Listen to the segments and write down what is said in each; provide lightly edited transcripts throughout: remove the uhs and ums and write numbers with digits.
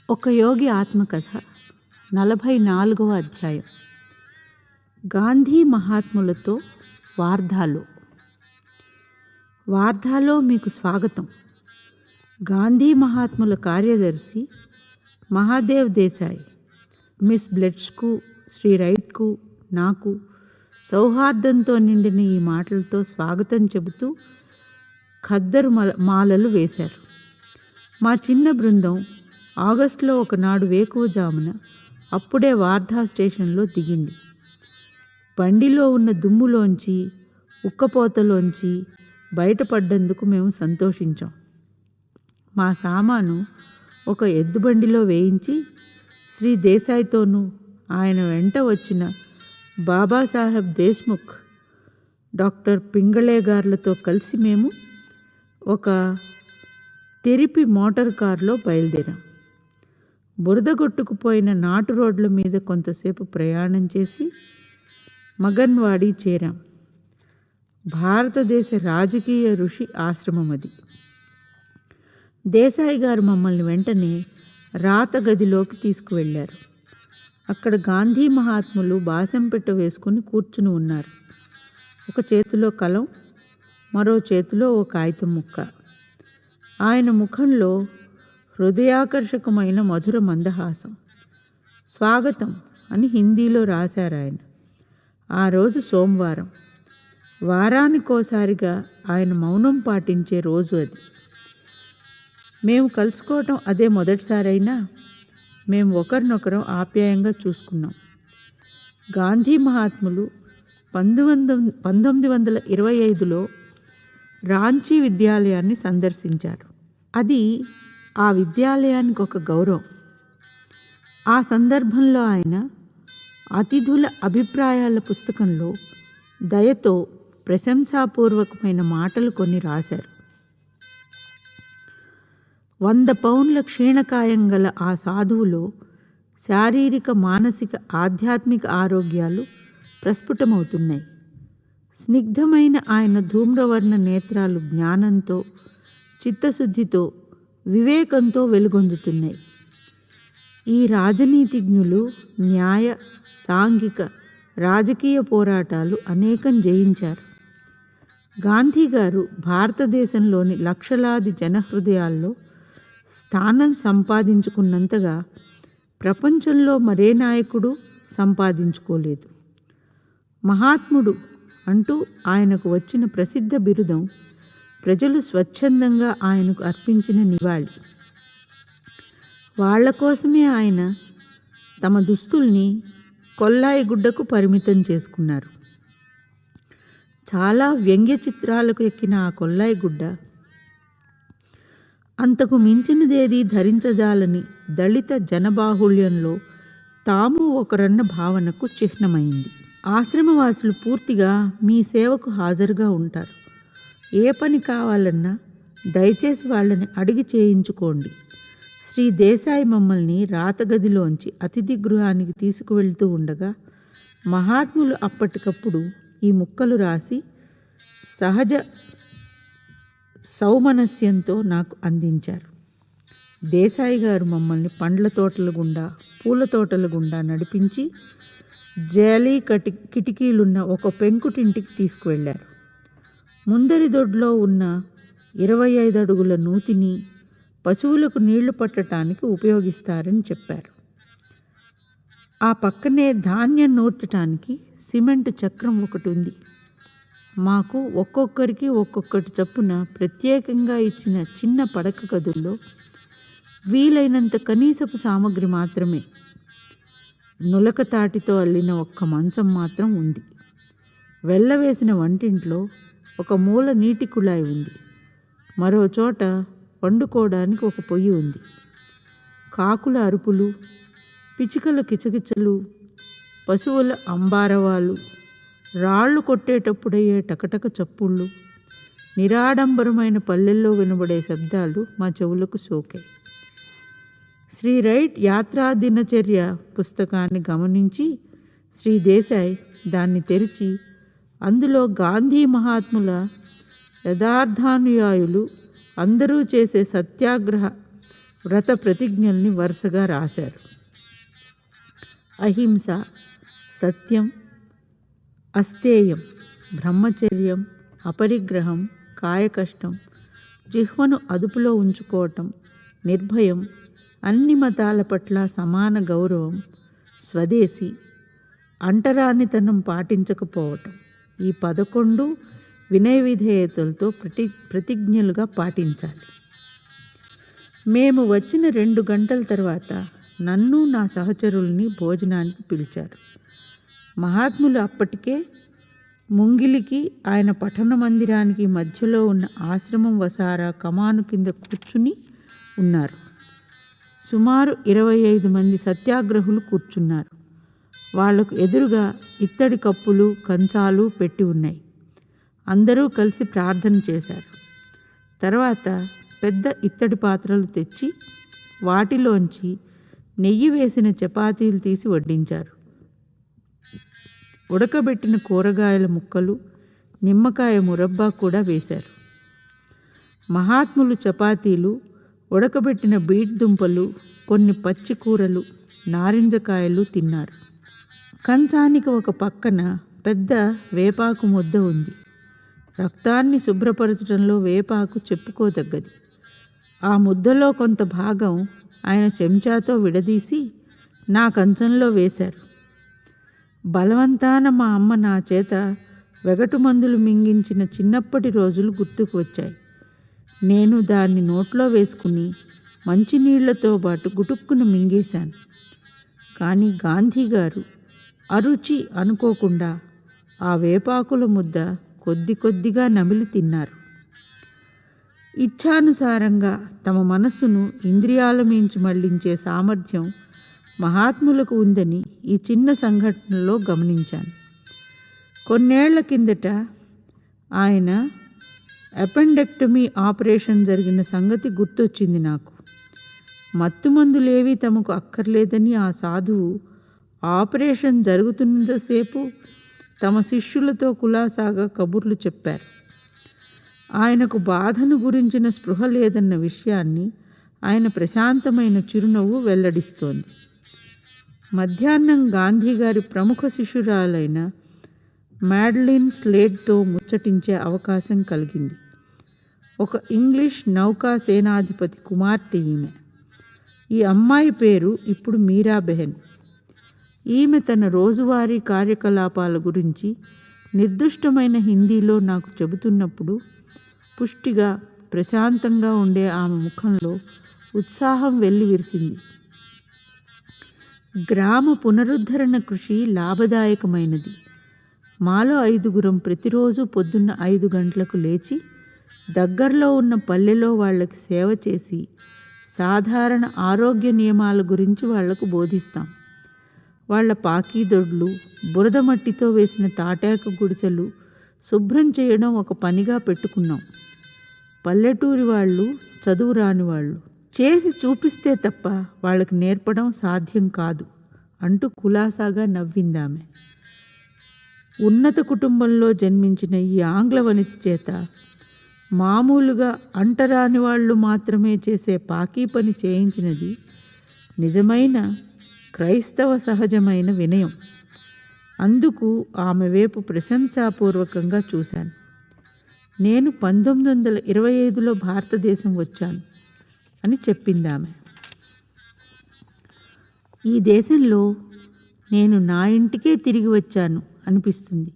ఒక యోగి ఆత్మకథ 44వ అధ్యాయం. గాంధీ మహాత్ములతో వార్ధాలో మీకు స్వాగతం. గాంధీ మహాత్ముల కార్యదర్శి మహాదేవ్ దేశాయ్, మిస్ బ్లెట్స్కు, శ్రీ రైట్కు, నాకు సౌహార్దంతో నిండిన ఈ మాటలతో స్వాగతం చెబుతూ ఖద్దరు మాలలు వేశారు. మా చిన్న బృందం ఆగస్టులో ఒకనాడు వేకువజామున అప్పుడే వార్ధా స్టేషన్లో దిగింది. బండిలో ఉన్న దుమ్ములోంచి, ఉక్కపోతలోంచి బయటపడ్డందుకు మేము సంతోషించాం. మా సామాను ఒక ఎద్దుబండిలో వేయించి శ్రీ దేశాయ్తోనూ ఆయన వెంట వచ్చిన బాబాసాహెబ్ దేశ్ముఖ్, డాక్టర్ పింగళే గార్లతో కలిసి మేము ఒక తెరిపి మోటార్ కారులో బయలుదేరాం. బురదగొట్టుకుపోయిన నాటు రోడ్ల మీద కొంతసేపు ప్రయాణం చేసి మగన్వాడి చేరాం. భారతదేశ రాజకీయ ఋషి ఆశ్రమం అది. దేశాయ్ గారు మమ్మల్ని వెంటనే రాత గదిలోకి తీసుకువెళ్ళారు. అక్కడ గాంధీ మహాత్ములు బాసంపెట్ట వేసుకుని కూర్చుని ఉన్నారు. ఒక చేతిలో కలం, మరో చేతిలో ఓ కాగితం ముక్క. ఆయన ముఖంలో హృదయాకర్షకమైన మధుర మందహాసం. స్వాగతం అని హిందీలో రాశారాయన. ఆ రోజు సోమవారం. వారానికోసారిగా ఆయన మౌనం పాటించే రోజు అది. మేము కలుసుకోవటం అదే మొదటిసారైనా మేము ఒకరినొకరం ఆప్యాయంగా చూసుకున్నాం. గాంధీ మహాత్ములు 1925లో రాంచీ విద్యాలయాన్ని సందర్శించారు. అది ఆ విద్యాలయానికి ఒక గౌరవం. ఆ సందర్భంలో ఆయన అతిథుల అభిప్రాయాల పుస్తకంలో దయతో ప్రశంసాపూర్వకమైన మాటలు కొన్ని రాశారు. 100 పౌండ్ల క్షీణకాయం గల ఆ సాధువులో శారీరక, మానసిక, ఆధ్యాత్మిక ఆరోగ్యాలు ప్రస్ఫుటమవుతున్నాయి. స్నిగ్ధమైన ఆయన ధూమ్రవర్ణ నేత్రాలు జ్ఞానంతో, చిత్తశుద్ధితో, వివేకంతో వెలుగొందుతున్నాయి. ఈ రాజనీతిజ్ఞులు న్యాయ, సాంఘిక, రాజకీయ పోరాటాలు అనేకం జయించారు. గాంధీ గారు భారతదేశంలోని లక్షలాది జనహృదయాల్లో స్థానం సంపాదించుకున్నంతగా ప్రపంచంలో మరే నాయకుడు సంపాదించుకోలేదు. మహాత్ముడు అంటూ ఆయనకు వచ్చిన ప్రసిద్ధ బిరుదం ప్రజలు స్వచ్ఛందంగా ఆయనకు అర్పించిన నివాళి. వాళ్ల కోసమే ఆయన తమ దుస్తుల్ని కొల్లాయి గుడ్డకు పరిమితం చేసుకున్నారు. చాలా వ్యంగ్య చిత్రాలకు ఎక్కిన ఆ కొల్లాయి గుడ్డ అంతకు మించినదేదీ ధరించజాలని దళిత జనబాహుళ్యంలో తాము ఒకరన్న భావనకు చిహ్నమైంది. ఆశ్రమవాసులు పూర్తిగా మీ సేవకు హాజరుగా ఉంటారు. ఏ పని కావాలన్నా దయచేసి వాళ్ళని అడిగి చేయించుకోండి. శ్రీ దేశాయ్ మమ్మల్ని రాతగదిలోంచి అతిథి గృహానికి తీసుకువెళ్తూ ఉండగా మహాత్ములు అప్పటికప్పుడు ఈ ముక్కలు రాసి సహజ సౌమనస్యంతో నాకు అందించారు. దేశాయ్ గారు మమ్మల్ని పండ్ల తోటల గుండా, పూల తోటల గుండా నడిపించి జాలీ కిటికీలున్న ఒక పెంకుటింటికి తీసుకువెళ్ళారు. ముందరి దొడ్లో ఉన్న 25 అడుగుల నూతిని పశువులకు నీళ్లు పట్టడానికి ఉపయోగిస్తారని చెప్పారు. ఆ పక్కనే ధాన్యం నూర్చడానికి సిమెంట్ చక్రం ఒకటి ఉంది. మాకు ఒక్కొక్కరికి ఒక్కొక్కటి చప్పున ప్రత్యేకంగా ఇచ్చిన చిన్న పడక గదుల్లో వీలైనంత కనీసపు సామగ్రి మాత్రమే. నులక తాటితో అల్లిన ఒక్క మంచం మాత్రం ఉంది. వెళ్ళవేసిన వంటింట్లో ఒక మూల నీటి కుళాయి ఉంది. మరో చోట వండుకోవడానికి ఒక పొయ్యి ఉంది. కాకుల అరుపులు, పిచ్చుకల కిచకిచలు, పశువుల అంబారవాలు, రాళ్ళు కొట్టేటప్పుడయ్యే టకటక చప్పుళ్ళు, నిరాడంబరమైన పల్లెల్లో వినబడే శబ్దాలు మా చెవులకు సోకాయి. శ్రీ రైట్ యాత్రా దినచర్య పుస్తకాన్ని గమనించి శ్రీ దేశాయ్ దాన్ని తెరిచి అందులో గాంధీ మహాత్ముల యథార్థానుయాయులు అందరూ చేసే సత్యాగ్రహ వ్రత ప్రతిజ్ఞల్ని వరుసగా రాశారు. అహింస, సత్యం, అస్తేయం, బ్రహ్మచర్యం, అపరిగ్రహం, కాయకష్టం, జిహ్వను అదుపులో ఉంచుకోవటం, నిర్భయం, అన్ని మతాల పట్ల సమాన గౌరవం, స్వదేశీ, అంటరానితనం పాటించకపోవటం, ఈ 11 వినయ విధేయతలతో ప్రతిజ్ఞలుగా పాటించాలి. మేము వచ్చిన 2 గంటల తర్వాత నన్ను, నా సహచరుల్ని భోజనానికి పిలిచారు. మహాత్ములు అప్పటికే ముంగిలికి, ఆయన పఠన మందిరానికి మధ్యలో ఉన్న ఆశ్రమం వసారా కమాను కింద కూర్చుని ఉన్నారు. సుమారు 25 మంది సత్యాగ్రహులు కూర్చున్నారు. వాళ్లకు ఎదురుగా ఇత్తడి కప్పులు, కంచాలు పెట్టి ఉన్నాయి. అందరూ కలిసి ప్రార్థన చేశారు. తర్వాత పెద్ద ఇత్తడి పాత్రలు తెచ్చి వాటిలోంచి నెయ్యి వేసిన చపాతీలు తీసి వడ్డించారు. ఉడకబెట్టిన కూరగాయల ముక్కలు, నిమ్మకాయ మురబ్బా కూడా వేశారు. మహాత్ములు చపాతీలు, ఉడకబెట్టిన బీట్ దుంపలు, కొన్ని పచ్చి కూరలు, నారింజకాయలు తిన్నారు. కంచానికి ఒక పక్కన పెద్ద వేపాకు ముద్ద ఉంది. రక్తాన్ని శుభ్రపరచడంలో వేపాకు చెప్పుకోదగ్గది. ఆ ముద్దలో కొంత భాగం ఆయన చెంచాతో విడదీసి నా కంచంలో వేశారు. బలవంతాన మా అమ్మ నా చేత వెగటు మందులు మింగించిన చిన్నప్పటి రోజులు గుర్తుకు వచ్చాయి. నేను దాన్ని నోట్లో వేసుకుని మంచినీళ్లతో పాటు గుటుక్కున మింగేశాను. కానీ గాంధీ గారు అరుచి అనుకోకుండా ఆ వేపాకుల ముద్ద కొద్దిగా నమిలి తిన్నారు. ఇచ్ఛానుసారంగా తమ మనస్సును ఇంద్రియాల మించి మళ్లించే సామర్థ్యం మహాత్ములకు ఉందని ఈ చిన్న సంఘటనలో గమనించాను. కొన్నేళ్ల కిందట ఆయన అపెండెక్టమీ ఆపరేషన్ జరిగిన సంగతి గుర్తొచ్చింది నాకు. మత్తుమందులేవి తమకు అక్కర్లేదని ఆ సాధువు ఆపరేషన్ జరుగుతున్నంతసేపు తమ శిష్యులతో కులాసాగా కబుర్లు చెప్పారు. ఆయనకు బాధను గురించిన స్పృహ లేదన్న విషయాన్ని ఆయన ప్రశాంతమైన చిరునవ్వు వెల్లడిస్తోంది. మధ్యాహ్నం గాంధీగారి ప్రముఖ శిష్యురాలైన మ్యాడ్లిన్ స్లేడ్తో ముచ్చటించే అవకాశం కలిగింది. ఒక ఇంగ్లీష్ నౌకా సేనాధిపతి కుమార్తె ఈమె. ఈ అమ్మాయి పేరు ఇప్పుడు మీరాబెహెన్. ఈమె తన రోజువారీ కార్యకలాపాల గురించి నిర్దుష్టమైన హిందీలో నాకు చెబుతున్నప్పుడు పుష్టిగా, ప్రశాంతంగా ఉండే ఆమె ముఖంలో ఉత్సాహం వెల్లివిరిసింది. గ్రామ పునరుద్ధరణ కృషి లాభదాయకమైనది. మాలో 5గురం ప్రతిరోజు పొద్దున్న 5 గంటలకు లేచి దగ్గరలో ఉన్న పల్లెలో వాళ్ళకి సేవ చేసి సాధారణ ఆరోగ్య నియమాల గురించి వాళ్లకు బోధిస్తాం. వాళ్ళ పాకీదొడ్లు, బురద మట్టితో వేసిన తాటాకు గుడిసెలు శుభ్రం చేయడం ఒక పనిగా పెట్టుకున్నాం. పల్లెటూరి వాళ్ళు, చదువు రాని వాళ్ళు చేసి చూపిస్తే తప్ప వాళ్ళకి నేర్పడం సాధ్యం కాదు అంటూ కులాసాగా నవ్విందామె. ఉన్నత కుటుంబంలో జన్మించిన ఈ ఆంగ్ల వనిత చేత మామూలుగా అంటరాని వాళ్ళు మాత్రమే చేసే పాకీ పని చేయించినది నిజమైన క్రైస్తవ సహజమైన వినయం. అందుకు ఆమె వైపు ప్రశంసాపూర్వకంగా చూశాను. నేను 1925లో భారతదేశం వచ్చాను అని చెప్పిందామె. ఈ దేశంలో నేను నా ఇంటికే తిరిగి వచ్చాను అనిపిస్తుంది.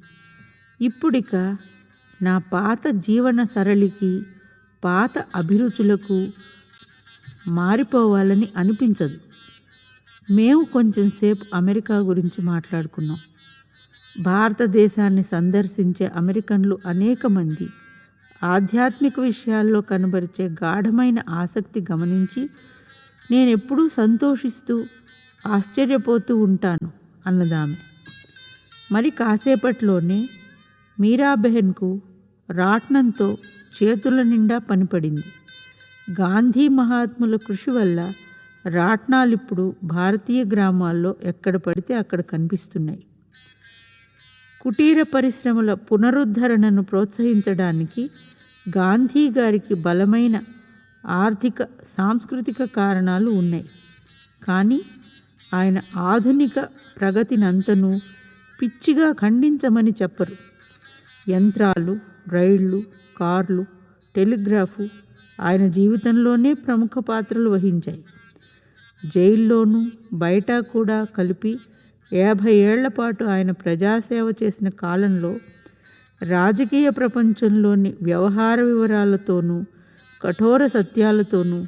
ఇప్పుడిక నా పాత జీవన సరళికి, పాత అభిరుచులకు మారిపోవాలని అనిపించదు. మేము కొంచెంసేపు అమెరికా గురించి మాట్లాడుకున్నాం. భారతదేశాన్ని సందర్శించే అమెరికన్లు అనేక మంది ఆధ్యాత్మిక విషయాల్లో కనబరిచే గాఢమైన ఆసక్తి గమనించి నేనెప్పుడూ సంతోషిస్తూ ఆశ్చర్యపోతూ ఉంటాను అన్నదామె. మరి కాసేపట్లోనే మీరాబెహెన్కు రాట్నంతో చేతుల నిండా పనిపడింది. గాంధీ మహాత్ముల కృషి వల్ల రాట్నాలిప్పుడు భారతీయ గ్రామాల్లో ఎక్కడ పడితే అక్కడ కనిపిస్తున్నాయి. కుటీర పరిశ్రమల పునరుద్ధరణను ప్రోత్సహించడానికి గాంధీ గారికి బలమైన ఆర్థిక సాంస్కృతిక కారణాలు ఉన్నాయి. కానీ ఆయన ఆధునిక ప్రగతినంతను పిచ్చిగా ఖండించమని చెప్పరు. యంత్రాలు, రైళ్ళు, కార్లు, టెలిగ్రాఫు ఆయన జీవితంలోనే ప్రముఖ పాత్రలు వహించాయి. జైల్లోనూ బయట కూడా కలిపి 50 ఏళ్ల పాటు ఆయన ప్రజాసేవ చేసిన కాలంలో రాజకీయ ప్రపంచంలోని వ్యవహార వివరాలతోనూ కఠోర సత్యాలతోనూ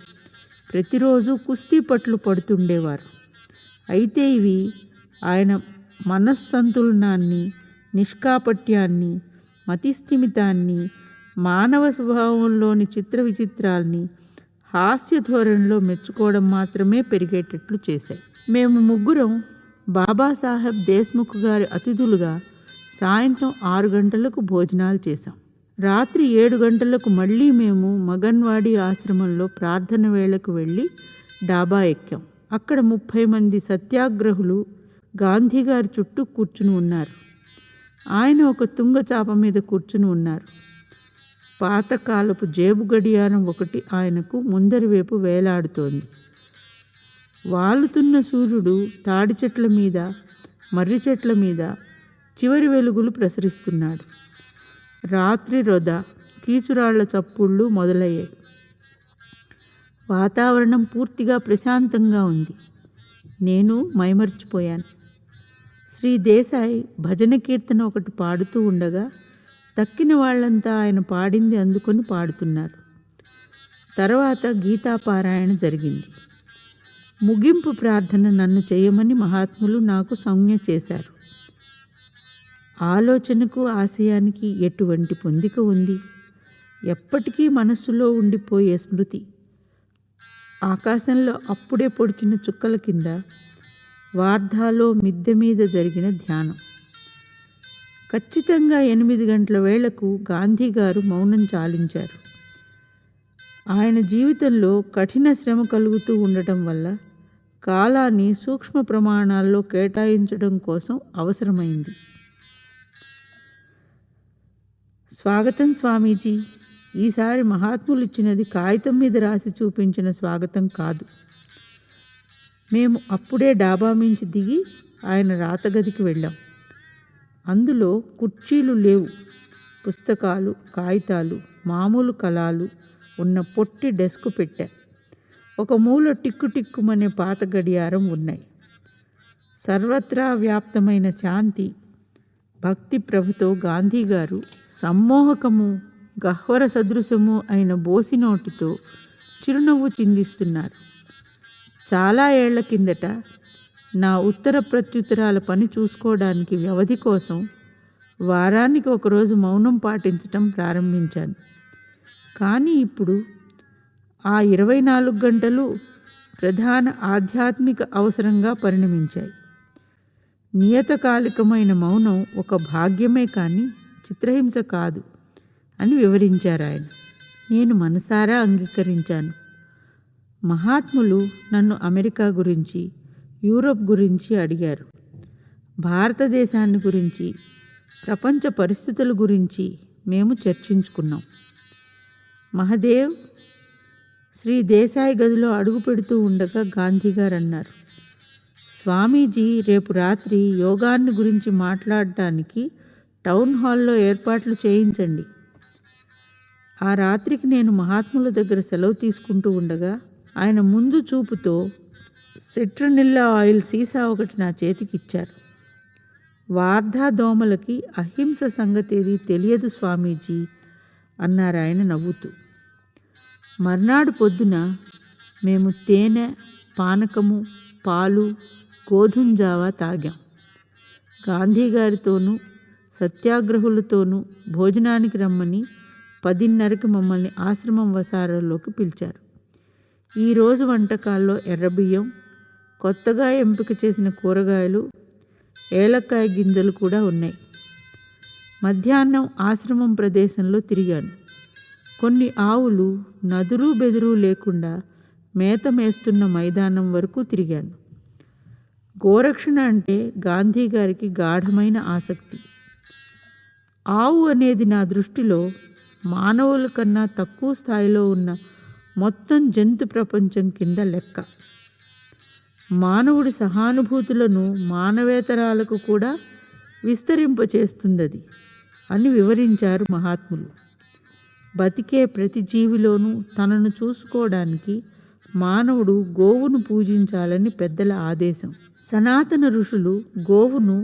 ప్రతిరోజు కుస్తీ పట్లు పడుతుండేవారు. అయితే ఇవి ఆయన మనస్సంతులనాన్ని, నిష్కాపట్యాన్ని, మతిస్థిమితాన్ని, మానవ స్వభావంలోని చిత్ర విచిత్రాల్ని హాస్య ధోరణిలో మెచ్చుకోవడం మాత్రమే పెరిగేటట్లు చేశాయి. మేము ముగ్గురం బాబాసాహెబ్ దేశ్ముఖ్ గారి అతిథులుగా సాయంత్రం 6 గంటలకు భోజనాలు చేశాం. రాత్రి 7 గంటలకు మళ్ళీ మేము మగన్వాడి ఆశ్రమంలో ప్రార్థన వేళకు వెళ్ళి డాబా ఎక్కాం. అక్కడ 30 మంది సత్యాగ్రహులు గాంధీ గారి చుట్టూ కూర్చుని ఉన్నారు. ఆయన ఒక తుంగచాప మీద కూర్చుని ఉన్నారు. పాతకాలపు జేబు గడియారం ఒకటి ఆయనకు ముందరి వైపు వేలాడుతోంది. వాలుతున్న సూర్యుడు తాడి చెట్ల మీద, మర్రి చెట్ల మీద చివరి వెలుగులు ప్రసరిస్తున్నాడు. రాత్రి రొద, కీచురాళ్ల చప్పుళ్ళు మొదలయ్యాయి. వాతావరణం పూర్తిగా ప్రశాంతంగా ఉంది. నేను మైమర్చిపోయాను. శ్రీ దేశాయ్ భజన కీర్తన ఒకటి పాడుతూ ఉండగా తక్కిన వాళ్ళంతా ఆయన పాడింది అందుకొని పాడుతున్నారు. తర్వాత గీతాపారాయణ జరిగింది. ముగింపు ప్రార్థన నన్ను చేయమని మహాత్ములు నాకు సంజ్ఞ చేశారు. ఆలోచనకు, ఆశయానికి ఎటువంటి పొందిక ఉంది? ఎప్పటికీ మనస్సులో ఉండిపోయే స్మృతి. ఆకాశంలో అప్పుడే పొడిచిన చుక్కల కింద వార్ధాలో మిద్దె మీద జరిగిన ధ్యానం. ఖచ్చితంగా 8 గంటల వేళకు గాంధీ గారు మౌనం చాలించారు. ఆయన జీవితంలో కఠిన శ్రమ కలుగుతూ ఉండటం వల్ల కాలాన్ని సూక్ష్మ ప్రమాణాల్లో కేటాయించడం కోసం అవసరమైంది. స్వాగతం స్వామీజీ. ఈసారి మహాత్ములు ఇచ్చినది కాగితం మీద రాసి చూపించిన స్వాగతం కాదు. మేము అప్పుడే డాబా మించి దిగి ఆయన రాతగదికి వెళ్ళాం. అందులో కుర్చీలు లేవు. పుస్తకాలు, కాగితాలు, మామూలు కలాలు ఉన్న పొట్టి డెస్క్ పెట్టా. ఒక మూల టిక్కు టిక్కుమనే పాత గడియారం ఉన్నాయి. సర్వత్రా వ్యాప్తమైన శాంతి, భక్తి ప్రభతో గాంధీ గారు సమ్మోహకము, గహ్వర సదృశము అయిన బోసి నోటితో చిరునవ్వు చిందిస్తున్నారు. చాలా ఏళ్ల కిందట నా ఉత్తర ప్రత్యుత్తరాల పని చూసుకోవడానికి వ్యవధి కోసం వారానికి ఒకరోజు మౌనం పాటించటం ప్రారంభించాను. కానీ ఇప్పుడు ఆ 24 గంటలు ప్రధాన ఆధ్యాత్మిక అవసరంగా పరిణమించాయి. నియతకాలికమైన మౌనం ఒక భాగ్యమే కానీ చిత్రహింస కాదు అని వివరించారు ఆయన. నేను మనసారా అంగీకరించాను. మహాత్ములు నన్ను అమెరికా గురించి, యూరోప్ గురించి అడిగారు. భారతదేశాన్ని గురించి, ప్రపంచ పరిస్థితుల గురించి మేము చర్చించుకున్నాం. మహదేవ్ శ్రీ దేశాయ్ గదిలో అడుగు పెడుతూ ఉండగా గాంధీ గారు అన్నారు, స్వామీజీ రేపు రాత్రి యోగాన్ని గురించి మాట్లాడటానికి టౌన్ హాల్లో ఏర్పాట్లు చేయించండి. ఆ రాత్రికి నేను మహాత్ముల దగ్గర సెలవు తీసుకుంటూ ఉండగా ఆయన ముందు చూపుతో సిట్రనిల్లా ఆయిల్ సీసా ఒకటి నా చేతికి ఇచ్చారు. వార్ధా దోమలకి అహింస సంగతేది తెలియదు స్వామీజీ అన్నారు ఆయన నవ్వుతూ. మర్నాడు పొద్దున మేము తేనె, పానకము, పాలు, గోధుమ జావా తాగాం. గాంధీ గారితోనూ సత్యాగ్రహులతోనూ భోజనానికి రమ్మని 10:30కి మమ్మల్ని ఆశ్రమం వసారాలోకి పిలిచారు. ఈరోజు వంటకాల్లో ఎర్రబియ్యం, కొత్తగా ఎంపిక చేసిన కూరగాయలు, ఏలక్కాయ గింజలు కూడా ఉన్నాయి. మధ్యాహ్నం ఆశ్రమం ప్రదేశంలో తిరిగాను. కొన్ని ఆవులు నదురు బెదురు లేకుండా మేత మేస్తున్న మైదానం వరకు తిరిగాను. గోరక్షణ అంటే గాంధీ గారికి గాఢమైన ఆసక్తి. ఆవు అనేది నా దృష్టిలో మానవుల కన్నా తక్కువ స్థాయిలో ఉన్న మొత్తం జంతు ప్రపంచం కింద లెక్క. మానవుడి సహానుభూతులను మానవేతరాలకు కూడా విస్తరింపచేస్తుందది అని వివరించారు మహాత్ములు. బతికే ప్రతి జీవిలోనూ తనను చూసుకోవడానికి మానవుడు గోవును పూజించాలని పెద్దల ఆదేశం. సనాతన ఋషులు గోవును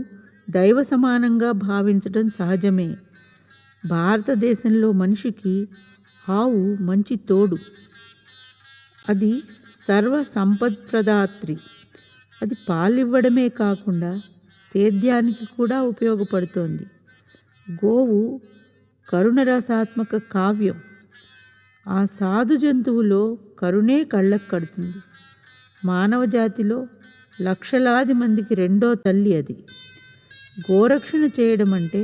దైవ సమానంగా భావించడం సహజమే. భారతదేశంలో మనిషికి ఆవు మంచి తోడు. అది సర్వ సంపత్ప్రదాత్రి. అది పాలివ్వడమే కాకుండా సేద్యానికి కూడా ఉపయోగపడుతోంది. గోవు కరుణరసాత్మక కావ్యం. ఆ సాధు జంతువులో కరుణే కళ్ళకు కడుతుంది. మానవ జాతిలో లక్షలాది మందికి రెండో తల్లి అది. గోరక్షణ చేయడం అంటే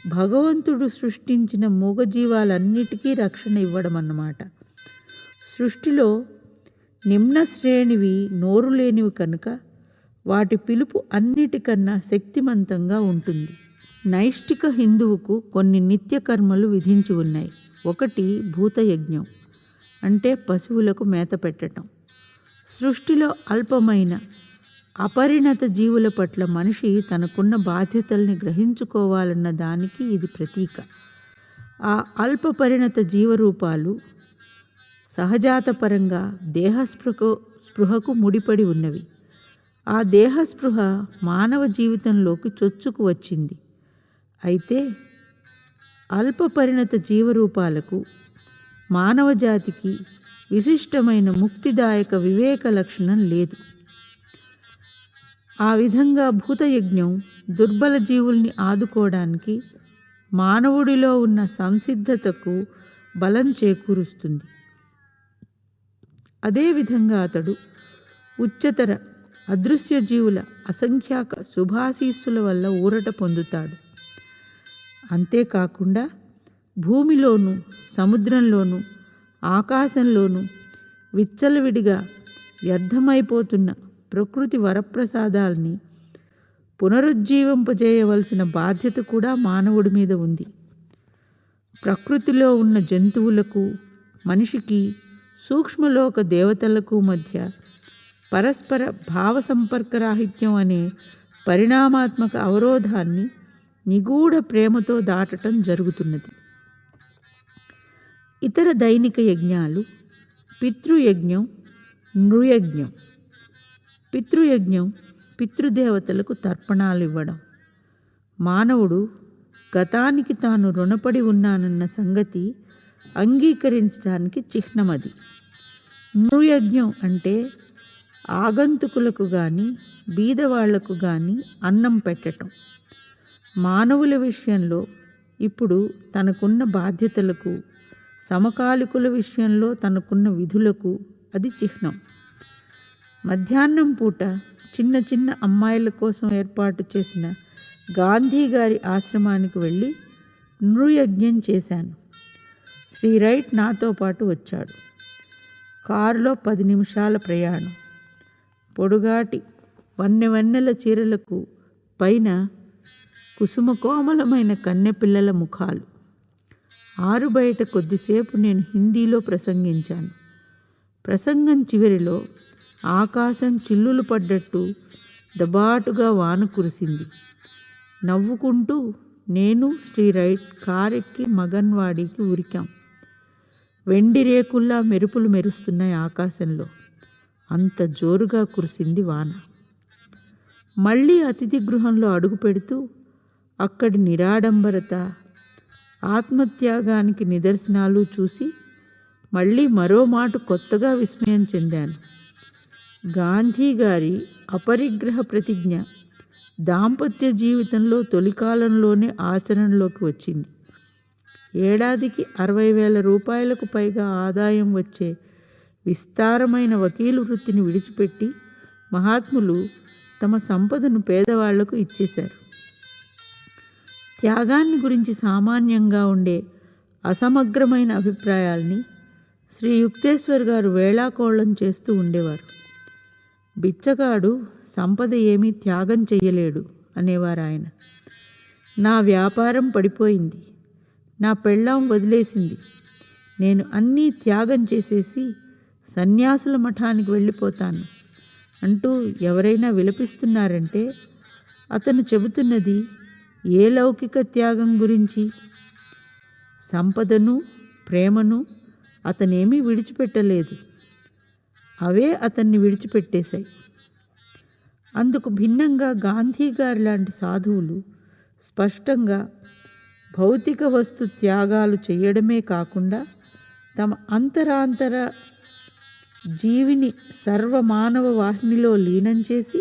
భగవంతుడు సృష్టించిన మూగజీవాలన్నిటికీ రక్షణ ఇవ్వడం అన్నమాట. సృష్టిలో నిమ్న శ్రేణివి నోరు లేనివి కనుక వాటి పిలుపు అన్నిటికన్నా శక్తిమంతంగా ఉంటుంది. నైష్టిక హిందువుకు కొన్ని నిత్య కర్మలు విధించి ఉన్నాయి. ఒకటి భూతయజ్ఞం, అంటే పశువులకు మేత పెట్టడం. సృష్టిలో అల్పమైన అపరిణత జీవుల పట్ల మనిషి తనకున్న బాధ్యతల్ని గ్రహించుకోవాలన్న దానికి ఇది ప్రతీక. ఆ అల్ప పరిణత జీవరూపాలు సహజాతపరంగా స్పృహకు ముడిపడి ఉన్నవి. ఆ దేహస్పృహ మానవ జీవితంలోకి చొచ్చుకు వచ్చింది. అయితే అల్ప పరిణత జీవరూపాలకు మానవ జాతికి విశిష్టమైన ముక్తిదాయక వివేక లక్షణం లేదు. ఆ విధంగా భూతయజ్ఞం దుర్బల జీవుల్ని ఆదుకోవడానికి మానవుడిలో ఉన్న సంసిద్ధతకు బలం చేకూరుస్తుంది. అదేవిధంగా అతడు ఉच्चతర అదృశ్య జీవుల అసంఖ్యాక శుభాశీస్సుల వల్ల ఊరట పొందుతాడు. అంతేకాకుండా భూమిలోనూ సముద్రంలోనూ ఆకాశంలోనూ విచ్చలవిడిగా వ్యర్థమైపోతున్న ప్రకృతి వరప్రసాదాల్ని పునరుజ్జీవింపజేయవలసిన బాధ్యత కూడా మానవుడి మీద ఉంది. ప్రకృతిలో ఉన్న జంతువులకు మనిషికి సూక్ష్మలోక దేవతలకు మధ్య పరస్పర భావ సంపర్కరాహిత్యం అనే పరిణామాత్మక అవరోధాన్ని నిగూఢ ప్రేమతో దాటటం జరుగుతున్నది. ఇతర దైనిక యజ్ఞాలు పితృయజ్ఞం, నృయజ్ఞం. పితృయజ్ఞం పితృదేవతలకు తర్పణాలు ఇవ్వడం. మానవుడు గతానికి తాను రుణపడి ఉన్నానన్న సంగతి అంగీకరించడానికి చిహ్నమది. నృయజ్ఞం అంటే ఆగంతుకులకు కానీ బీదవాళ్లకు కానీ అన్నం పెట్టటం. మానవుల విషయంలో ఇప్పుడు తనకున్న బాధ్యతలకు, సమకాలికుల విషయంలో తనకున్న విధులకు అది చిహ్నం. మధ్యాహ్నం పూట చిన్న చిన్న అమ్మాయిల కోసం ఏర్పాటు చేసిన గాంధీ గారి ఆశ్రమానికి వెళ్ళి నృయజ్ఞం చేశాను. శ్రీ రైట్ నాతో పాటు వచ్చాడు. కారులో 10 నిమిషాల ప్రయాణం. పొడుగాటి వన్నెల చీరలకు పైన కుసుమ కోమలమైన కన్నెపిల్లల ముఖాలు. ఆరు బయట కొద్దిసేపు నేను హిందీలో ప్రసంగించాను. ప్రసంగం చివరిలో ఆకాశం చిల్లులు పడ్డట్టు దబాటుగా వాన కురిసింది. నవ్వుకుంటూ నేను శ్రీ రైట్ కారెక్కి మగన్వాడికి ఉరికాం. వెండి రేకుల్లా మెరుపులు మెరుస్తున్నాయి ఆకాశంలో. అంత జోరుగా కురిసింది వాన. మళ్ళీ అతిథి గృహంలో అడుగు పెడుతూ అక్కడి నిరాడంబరత, ఆత్మత్యాగానికి నిదర్శనాలు చూసి మళ్ళీ మరో మాట కొత్తగా విస్మయం చెందాను. గాంధీ గారి అపరిగ్రహ ప్రతిజ్ఞ దాంపత్య జీవితంలో తొలికాలంలోనే ఆచరణలోకి వచ్చింది. ఏడాదికి 60,000 రూపాయలకు పైగా ఆదాయం వచ్చే విస్తారమైన వకీలు వృత్తిని విడిచిపెట్టి మహాత్ములు తమ సంపదను పేదవాళ్లకు ఇచ్చేశారు. త్యాగాన్ని గురించి సామాన్యంగా ఉండే అసమగ్రమైన అభిప్రాయాల్ని శ్రీ యుక్తేశ్వర్ గారు వేళాకోళం చేస్తూ ఉండేవారు. బిచ్చగాడు సంపద ఏమీ త్యాగం చెయ్యలేడు అనేవారు ఆయన. నా వ్యాపారం పడిపోయింది, నా పెళ్ళాం వదిలేసింది, నేను అన్నీ త్యాగం చేసేసి సన్యాసుల మఠానికి వెళ్ళిపోతాను అంటూ ఎవరైనా విలపిస్తున్నారంటే అతను చెబుతున్నది ఏ లౌకిక త్యాగం గురించి? సంపదను, ప్రేమను అతనేమీ విడిచిపెట్టలేదు. అవే అతన్ని విడిచిపెట్టేశాయి. అందుకు భిన్నంగా గాంధీ గారి లాంటి సాధువులు స్పష్టంగా భౌతిక వస్తు త్యాగాలు చేయడమే కాకుండా తమ అంతరాంతర జీవిని సర్వమానవ వాహినిలో లీనం చేసి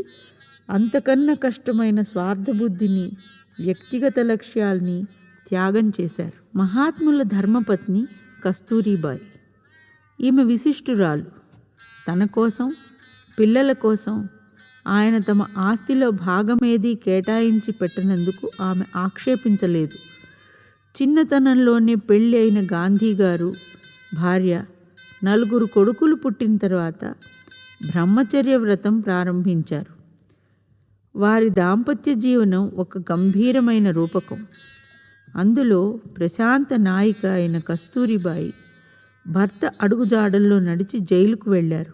అంతకన్నా కష్టమైన స్వార్థబుద్ధిని, వ్యక్తిగత లక్ష్యాల్ని త్యాగం చేశారు. మహాత్ముల ధర్మపత్ని కస్తూరిబాయి. ఈమె విశిష్టురాలు. తన కోసం, పిల్లల కోసం ఆయన తమ ఆస్తిలో భాగమేదీ కేటాయించి పెట్టనందుకు ఆమె ఆక్షేపించలేదు. చిన్నతనంలోనే పెళ్ళి అయిన గాంధీ గారు భార్య 4 కొడుకులు పుట్టిన తర్వాత బ్రహ్మచర్య వ్రతం ప్రారంభించారు. వారి దాంపత్య జీవనం ఒక గంభీరమైన రూపకం. అందులో ప్రశాంత నాయిక అయిన కస్తూరిబాయి భర్త అడుగుజాడల్లో నడిచి జైలుకు వెళ్ళారు.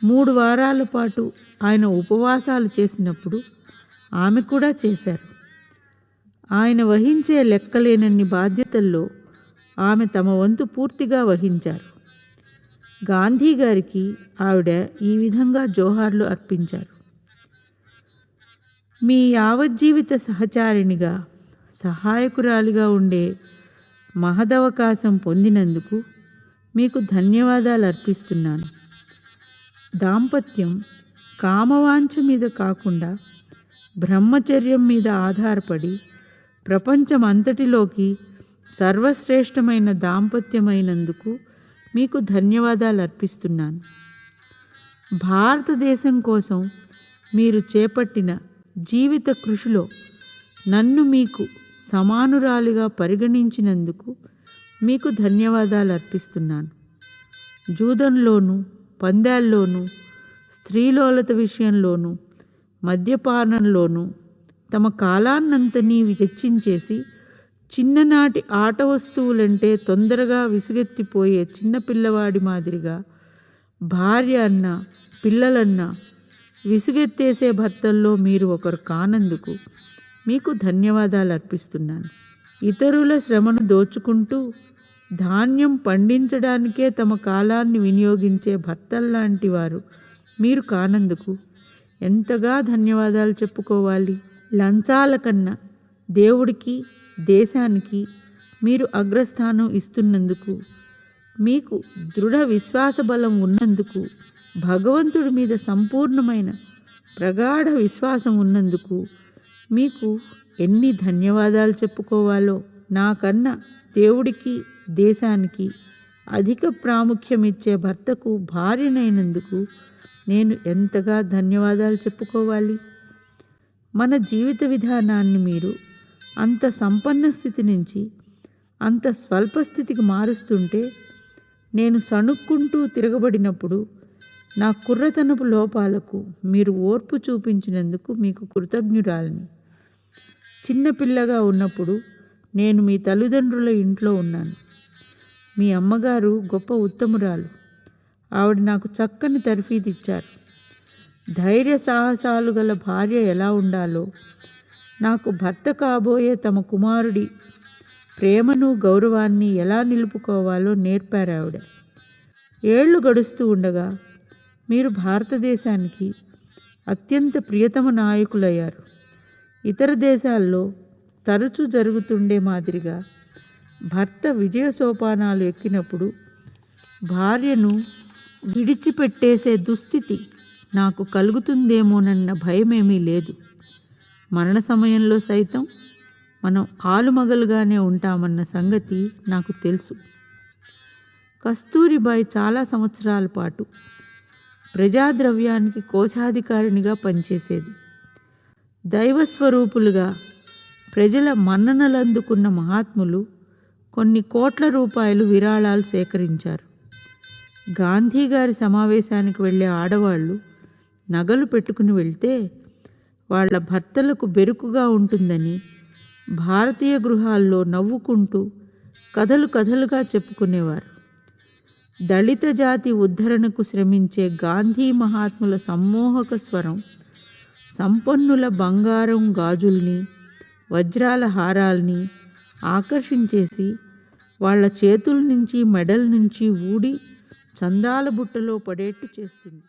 3 వారాల పాటు ఆయన ఉపవాసాలు చేసినప్పుడు ఆమె కూడా చేశారు. ఆయన వహించే లెక్కలేనన్ని బాధ్యతల్లో ఆమె తమ వంతు పూర్తిగా వహించారు. గాంధీ గారికి ఆవిడ ఈ విధంగా జోహార్లు అర్పించారు. మీ యావజ్జీవిత సహచారిణిగా, సహాయకురాలిగా ఉండే మహదవకాశం పొందినందుకు మీకు ధన్యవాదాలు అర్పిస్తున్నాను. దాంపత్యం కామవాంఛ మీద కాకుండా బ్రహ్మచర్యం మీద ఆధారపడి ప్రపంచమంతటిలోకి సర్వశ్రేష్టమైన దాంపత్యమైనందుకు మీకు ధన్యవాదాలు అర్పిస్తున్నాను. భారతదేశం కోసం మీరు చేపట్టిన జీవిత కృషిలో నన్ను మీకు సమానురాలిగా పరిగణించినందుకు మీకు ధన్యవాదాలు అర్పిస్తున్నాను. జూదంలోనూ, పందాల్లోనూ, స్త్రీలోలత విషయంలోనూ, మద్యపానంలోనూ తమ కాలాన్నంతనీ వెచ్చించేసి చిన్ననాటి ఆట వస్తువులంటే తొందరగా విసుగెత్తిపోయే చిన్నపిల్లవాడి మాదిరిగా భార్య అన్నా, పిల్లలన్నా విసుగెత్తేసే భర్తల్లో మీరు ఒకరు కానందుకు మీకు ధన్యవాదాలు అర్పిస్తున్నాను. ఇతరుల శ్రమను దోచుకుంటూ ధాన్యం పండించడానికే తమ కాలాన్ని వినియోగించే భర్తల్లాంటి వారు మీరు కానందుకు ఎంతగా ధన్యవాదాలు చెప్పుకోవాలి. లంచాల కన్నా దేవుడికి, దేశానికి మీరు అగ్రస్థానం ఇస్తున్నందుకు, మీకు దృఢ విశ్వాస బలం ఉన్నందుకు, భగవంతుడి మీద సంపూర్ణమైన ప్రగాఢ విశ్వాసం ఉన్నందుకు మీకు ఎన్ని ధన్యవాదాలు చెప్పుకోవాలో. నాకన్నా దేవుడికి, దేశానికి అధిక ప్రాముఖ్యమిచ్చే భర్తకు భార్యనైనందుకు నేను ఎంతగా ధన్యవాదాలు చెప్పుకోవాలి. మన జీవిత విధానాన్ని మీరు అంత సంపన్న స్థితి నుంచి అంత స్వల్ప స్థితికి మారుస్తుంటే నేను సణుక్కుంటూ తిరగబడినప్పుడు నా కుర్రతనపు లోపాలకు మీరు ఓర్పు చూపించినందుకు మీకు కృతజ్ఞురాలిని. చిన్నపిల్లగా ఉన్నప్పుడు నేను మీ తల్లిదండ్రుల ఇంట్లో ఉన్నాను. మీ అమ్మగారు గొప్ప ఉత్తమురాలు. ఆవిడ నాకు చక్కని తర్ఫీదిచ్చారు. ధైర్య సాహసాలు గల భార్య ఎలా ఉండాలో, నాకు భర్త కాబోయే తమ కుమారుడి ప్రేమను, గౌరవాన్ని ఎలా నిలుపుకోవాలో నేర్పారు ఆవిడ. ఏళ్ళు గడుస్తూ ఉండగా మీరు భారతదేశానికి అత్యంత ప్రియతమ నాయకులయ్యారు. ఇతర దేశాల్లో తరచూ జరుగుతుండే మాదిరిగా భర్త విజయ సోపానాలు ఎక్కినప్పుడు భార్యను విడిచిపెట్టేసే దుస్థితి నాకు కలుగుతుందేమోనన్న భయమేమీ లేదు. మరణ సమయంలో సైతం మనం ఆలుమగలుగానే ఉంటామన్న సంగతి నాకు తెలుసు. కస్తూరిబాయి చాలా సంవత్సరాల పాటు ప్రజాద్రవ్యానికి కోశాధికారినిగా పనిచేసేది. దైవస్వరూపులుగా ప్రజల మన్ననలందుకున్న మహాత్ములు కొన్ని కోట్ల రూపాయలు విరాళాలు సేకరించారు. గాంధీ గారి సమావేశానికి వెళ్ళే ఆడవాళ్ళు నగలు పెట్టుకుని వెళ్తే వాళ్ళ భర్తలకు బెరుకుగా ఉంటుందని భారతీయ గృహాల్లో నవ్వుకుంటూ కథలు కథలుగా చెప్పుకునేవారు. దళిత జాతి ఉద్ధరణకు శ్రమించే గాంధీ మహాత్ముల సమ్మోహక స్వరం సంపన్నుల బంగారం గాజుల్ని, వజ్రాల హారాల్ని ఆకర్షించేసి వాళ్ళ చేతుల నుంచి మెడల నుంచి ఊడి చందాల బుట్టలో పడేట్టు చేస్తుంది.